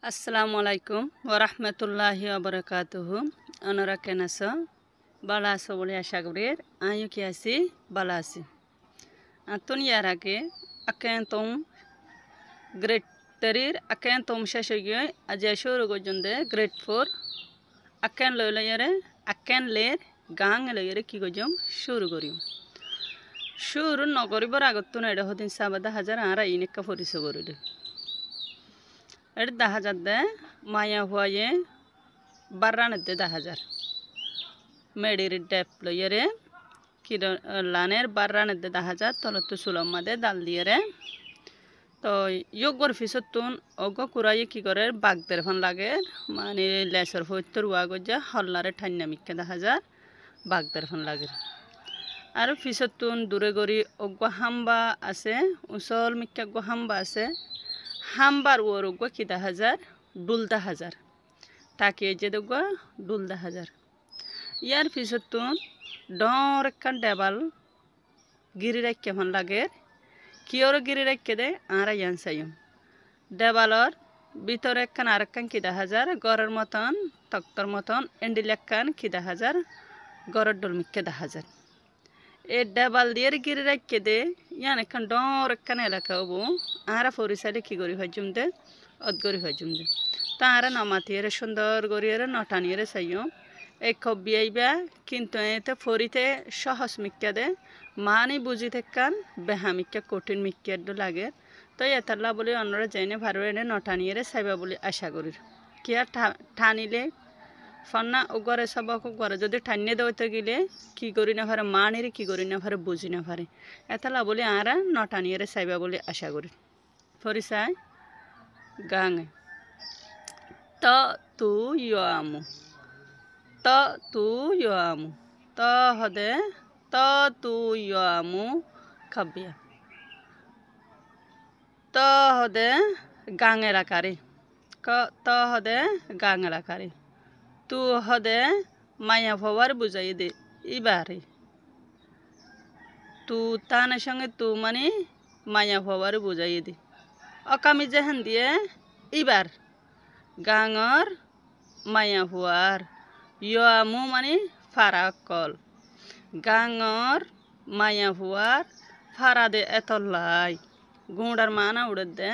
আসসালামু আলাইকুম ওরহমতুল্লাহি ওবরাকাতুহু। ওনারা কেন আছো? ভালো আছো বলে আশা করি। আমিও কি আছি, ভালো আছি। আতুন ইয়ার আগে আকেন্তম গ্রেড 3 আকেন্তম শেষ হয়ে গিয়ে আজ শুরু পর্যন্ত গ্রেড 4 আকেন লইলে আকেন লের গাং লইরে কি গজম শুরু করিম। শুরু নগরিবর আগতুন এটা হদিন সাবাদা হাজার আর ইনেকা পরিচ করিলে এটা 10,000 দে মায়া হুয়ায়ে বারানতে 10,000 মেডির ডেপ লইরে কি লানের বারানতে 10,000 তলত সুলম্মাদে ডাল দিয়ে তো ইয়গর ফিসতুন অগ কুরাই কি করে বাগদের ফোন লাগে মানে লেসর হইতর ওয়া গজা হল্লারে ঠান্না মিক্কে 10,000 বাগদের ফোন লাগে আর ফিসতুন দূরে গরি অগ হাম্বা আছে উসল মিক্কা অগ হাম্বা আছে হাম্বার ওর অগ কি 10,000 ডুল 10,000 তাকিয়ে যে দেগ ডুল 10,000 ইয়ার ফিসতুন ডর একখান ডেবাল গিরি রাখকে ফোন লাগে কিওর গিরি রাখকে দে আর ইয়ান সাইম দেবালর ভিতরে একখান আর একখান কি 10,000 গড়ের মতন তক্তর মতন এন্ডিল একখান কি 10,000 গড়ের ডোল মিক্কে 10,000 এ দেবাল দিয়ে গিরি রাখকে দে ইয়ান একখান ডর একখান এলাকা হবো আর ফরিসাইডে কি করি হজুম দে অদগরি হজুম দে তারা নমাতিয়ে সুন্দর গড়িয়ে নটানিয়ে চাইও এই কবি আইবা কিন্তু এতে ফরিতে সহজ মিক্কা দে মানি বুঝি থেকান বেহা মিক্কা কঠিন মিক্কা লাগে তো এতাল্লা বলে অন্যরা যাইনে ভালো এনে নটানিয়ে চাইবা বলে আশা করি কি আর ঠানিলে ফন্না ওগরে সবক ওগরে যদি ঠান্নে দেওয়াতে গেলে কি করি না পারে মানিরে কি করি না পারে বুঝি না পারে এতালা বলে আর নটানিয়ে চাইবা বলে আশা করি ফরিসাই গাঙে ত তু ইয়ামু ত তু ইয়ামু ত হদে ত তু ইয়ামু খাবিয়া ত হদে গাঙে রাখারে ত হদে গাঙে রাখারে তু হদে মায়া ভবার বুঝাই দে ইবারে তু তানের সঙ্গে তু মানে মায়া ভবার বুঝাই দে অকামি যেহেন দিয়ে ইবার গাঙর মায়া হুয়ার ইয়ামু মানে ফারাকল গাঙর মায়া হুয়ার ফারা দে এতলাই গুঁড়ার মানা উড়ে দে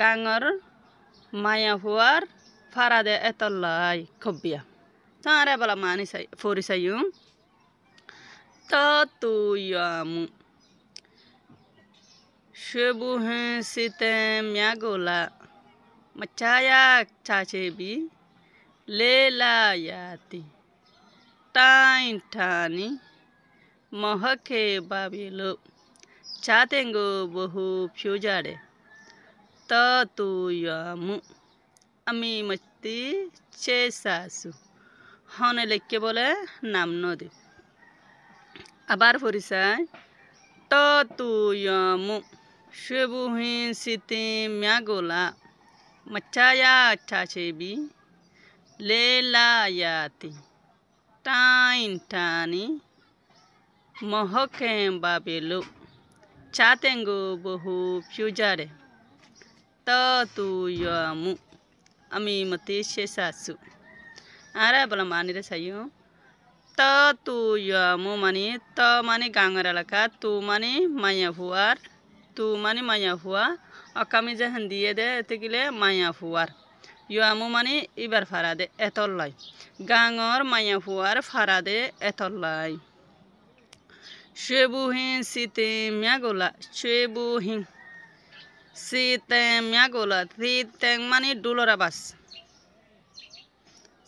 গাঙর মায়া হুয়ার ফারা দে এতলাই খবিয়া তারে বলা মানি চাই ফরি চাইও তো তুয়ামু সেবু হে সিতে ম্যাগোলা macaya cacebi lelayati tain tani mohake babilo chatengo bohu pyujare tatuyamu আমি মতি চেসাসু হনে লেখকে বলে নাম নদী আবার পরিচয় ততুয়ামু সেবুহি সিতি ম্যাগোলা macaya cacebi lelayati tain tani mohokem babelo chatengo bohu pyujare tatuyamu ami mati shesasu ara bala manire sayo tatuyamu mani ta mani gangar elaka tu mani maya huar tu mani maya hua অকামি যেহেন দিয়ে দে এতে গেলে মায়া Führer ইয়ামু মানে এবার ফারা দে এতলাই গাঙর মায়া Führer ফারা দে এতলাই সেবুহিন শীতে ম্যাগোলা সেবুহিন শীতে ম্যাগোলা শীতেং মানে ডুলরা বাস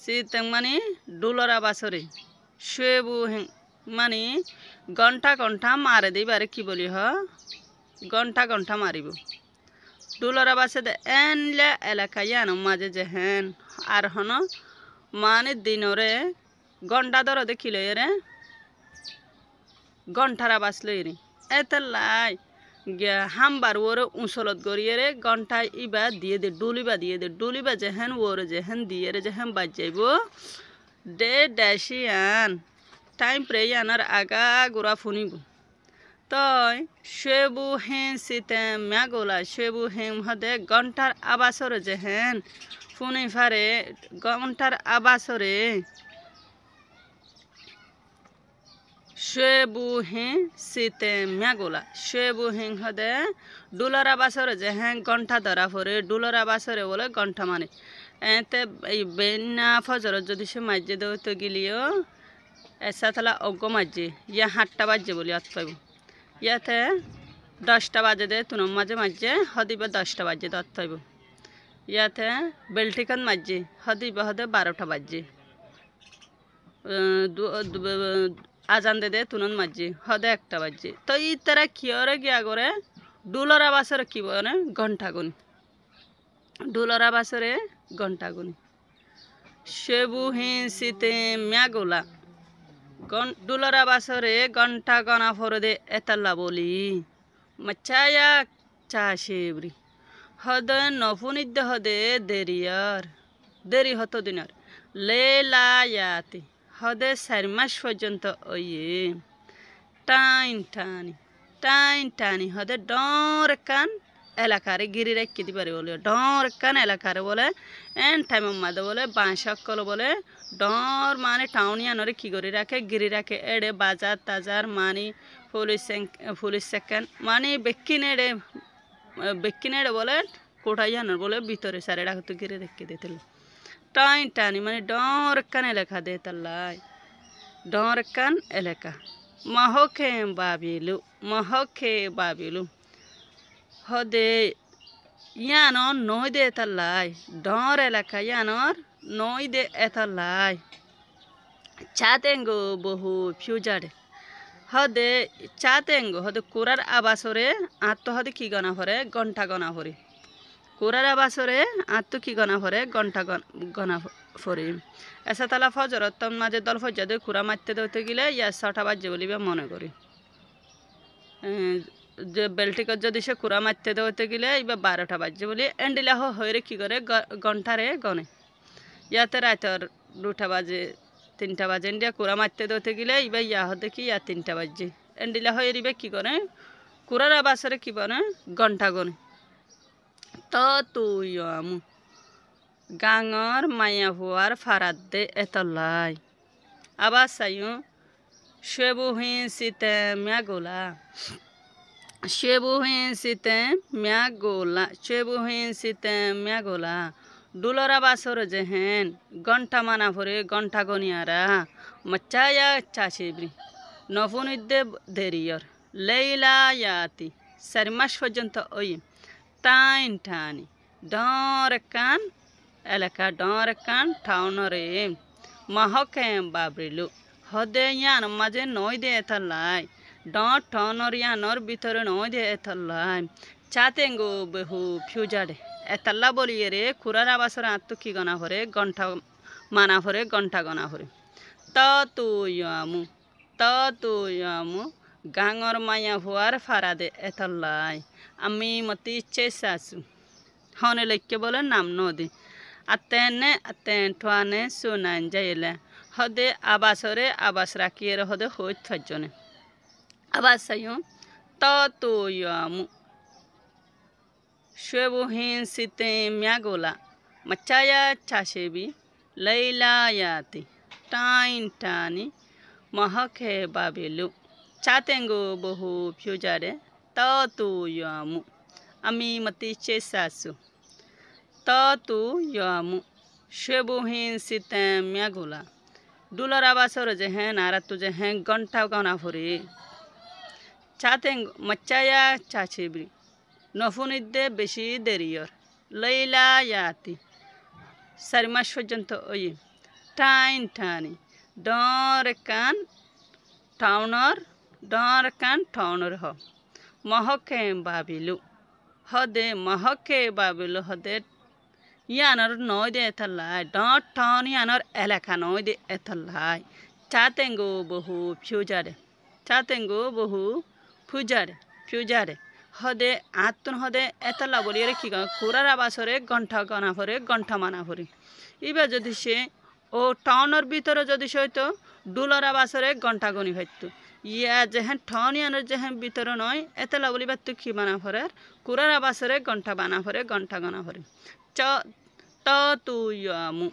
শীতেং মানে ডুলরা বাসরে সেবুহিন মানে ঘন্টা ঘন্টা মারে দিবারে কি বলি হ ঘন্টা ঘন্টা মারিব ডুলরা বাসে দে এনলে এলাকায় মাঝে যেহেন আর হন মানে দিনরে ঘন্টা ধর দেখিল রে ঘন্টারা বাসল রে এতে লাই হামবার ওর উঁচলত গড়িয়ে রে ঘন্টা ইবা দিয়ে দে ডুলিবা যেহেন ওর যেহেন দিয়ে রে যেহেন বাজ যাইব ডে ড্যাশিয়ান টাইম প্রে আনার আগা গোড়া ফুনিব তই সেবু হেন শীতে ম্যাগোলা সেবু হেম হদে ঘন্টার আবাসরে যে হেন ফুনি ফারে ঘন্টার আবাসরে সেবু হেঁ শীতে ম্যাগোলা সেবু হেং হদে ডুলার আবাসরে যে হ্যাঁ ঘন্টা ধরা পড়ে ডুলার আবাসরে বলে ঘন্টা মানে এতে এই বেনা ফজর যদি সে মাঝে দেওয়া গিলিও এসা তালা অজ্ঞ মাঝে ইয়া 8টা বাজে বলি অত পাইব ইয়াতে 10টা বাজে দে তুনম মাঝে মাঝে হদিবা 10টা বাজে দত পাইব ইয়াতে বেলটিকান মাঝে হদিবা হদে 12টা বাজে আজান দে তুনন মাঝে হদে 1টা বাজে তো ই তারা কিয়রে গিয়া করে ডুলার আবাসরে কি বলে ঘন্টা গুনি ডুলার আবাসরে ঘন্টা গুনি সেবু হিন শীতে ম্যাগোলা ডুলার আবাসরে ঘন্টা গনা ফরে দে এতাল্লা বলি মাচায়া চা সেবরি হদে নফুনিদ্দে হদে দেরিয়ার দেরি হতো দিনার লেলায়াতি হদে 4 মাস পর্যন্ত ওয়ে টাইন টানি হদে ডর কান এলাকারে গিরি রেখে দিবারে বলে ডর কান এলাকারে বলে এন টাইম মাদে বলে বাঁশকল বলে ডর মানে টাউনিয়ানরে কি করে রাখে গিরি রাখে এড়ে বাজার তাজার মানি পুলিশ সেকেন্ড মানে বেক্কিনেড়ে বলে কোটাইয়ানর বলে ভিতরে সারে রাখতো গিরি রেখে দিতে টানি মানে ডর কান এলাকা দে তাল্লাই ডর কান এলাকা মহকে বাবিলু হদে ইয়ানর নই দে এতাল্লাই ডর এলাকা ইয়ানর নই দে এতাল্লাই চাতেঙ্গো বহু ফিউজারে হদে চাতেঙ্গো হদে কুরার আবাসরে আত্ম হদে কি গনা ভরে ঘন্টা গনা ভরি কুরার আবাসরে আত্ম কি গনা ভরে ঘন্টা গনা ভরি এসা তালা ফজরত তম মাঝে দল ফজ্জাদে কুরা মারতে দৌতে গেলে ইয়া 6টা বাজে বলিবে মনে করি যে বেলটিকত যদি সে কুড়া মারতে দেওয়াতে গেলে এবার 12টা বাজে বলি এন্ডিলা হয়ে কি করে ঘন্টারে গনে ইয়াতে রাতের 2টা বাজে 3টা বাজে এন্ডিয়া কুড়া মারতে দেওয়াতে গেলে এবার ইয়া হতে কি ইয়া 3টা বাজে এন্ডিলা হয়ে রিবে কি করে কুড়ার আবাসরে কি বনে ঘন্টা গনে তো তুই আমু গাঙর মায়া হুয়ার ফারাদ দে এতলাই আবার সাইও সেবু হিন শীতে ম্যাগোলা সেবু হিন শীতে ম্যাগোলা ডুলরা বাসর যে হেন ঘন্টা মানা ভরে ঘন্টা গনিয়ারা মচ্চায়া চাষিবরি নফুনিদ্দে দেরিয়র লেইলা ইয়াতি 4 মাস পর্যন্ত ওই টাইন টানি ডর কান এলাকা ডর কান টাউনরে মহকে বাবরিলু হদে ইয়ান মাঝে নই দে এতাল্লাই ডর টাউনর ইয়ানর ভিতরে নই দে এতাল্লাই চাতেঙ্গো বহু ফিউজারে এতাল্লা বলিয়ে রে কুরার আবাসরে আত্ম কি গনা ভরে ঘন্টা মানা ভরে ঘন্টা গনা ভরে ত তুই আমু গাঙর মায়া হুয়ার ফারাদে এতাল্লাই আমি মতি ইচ্ছে শাশু হনে লেখকে বলে নাম নদী আতেন ঠোয়ানে সুনান যাইলে হদে আবাসরে আবাস রাখিয়ে হদে হইত ফাজনে আবাস সাইও ত তুই আমু সেবু হিন শীতে ম্যাগোলা মচ্চায়া চাষেবি লৈলায়াতি টাইন টানি মহকে বাবিলু চাতেঙ্গো বহু ফিউজারে ত তুই আমু আমি মতি চেসাসু ত তুই আমু সেবু হিন শীতে ম্যাগোলা ডুলার আবাসর যে হ্যাঁ নারা তুঝে হ্যাঁ ঘন্টা গনা ভরে চাতেঙ্গো মচ্চায়া চাষেবি নফুনিদ্দে বেশি দেরিয়র লৈলা ইয়াতি 4 মাস পর্যন্ত ওই টাইন টানি ডর কান টাউনর হ মহকে বাবিলু হদে হদে ইয়ানর নই দে এতাল্লাই ডর টাউন ইয়ানর এলাকা নই দে এতাল্লাই চাতেঙ্গো বহু ফিউজারে হদে আত্মন হদে এতাল্লা বলিয়ে কি কুরার আবাসরে ঘন্টা গনা ভরে ঘন্টা মানা ভরে এবার যদি সে ও টাউনের ভিতরে যদি সে হইতো ডুলার আবাসরে ঘন্টা গনি হইতো ইয়া যেহেন ঠন ইয়ানোর যেহেন ভিতরে নয় এতে লাবলি বাত্তু কি বানা ফরের কুরার আবাসরে ঘন্টা বানা ফরে ঘন্টা গনা ফরে চ ত তু ইয়ামু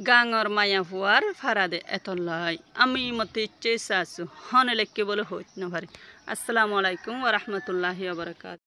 গাঙর মায়া ফুয়ার ফারাদে এতলাই আমি মতে ইচ্ছে আসু হনে লেখকে বলে হইত না পারি। আসসালামু আলাইকুম ওয়া রাহমাতুল্লাহি ওয়া বারাকাতুহু।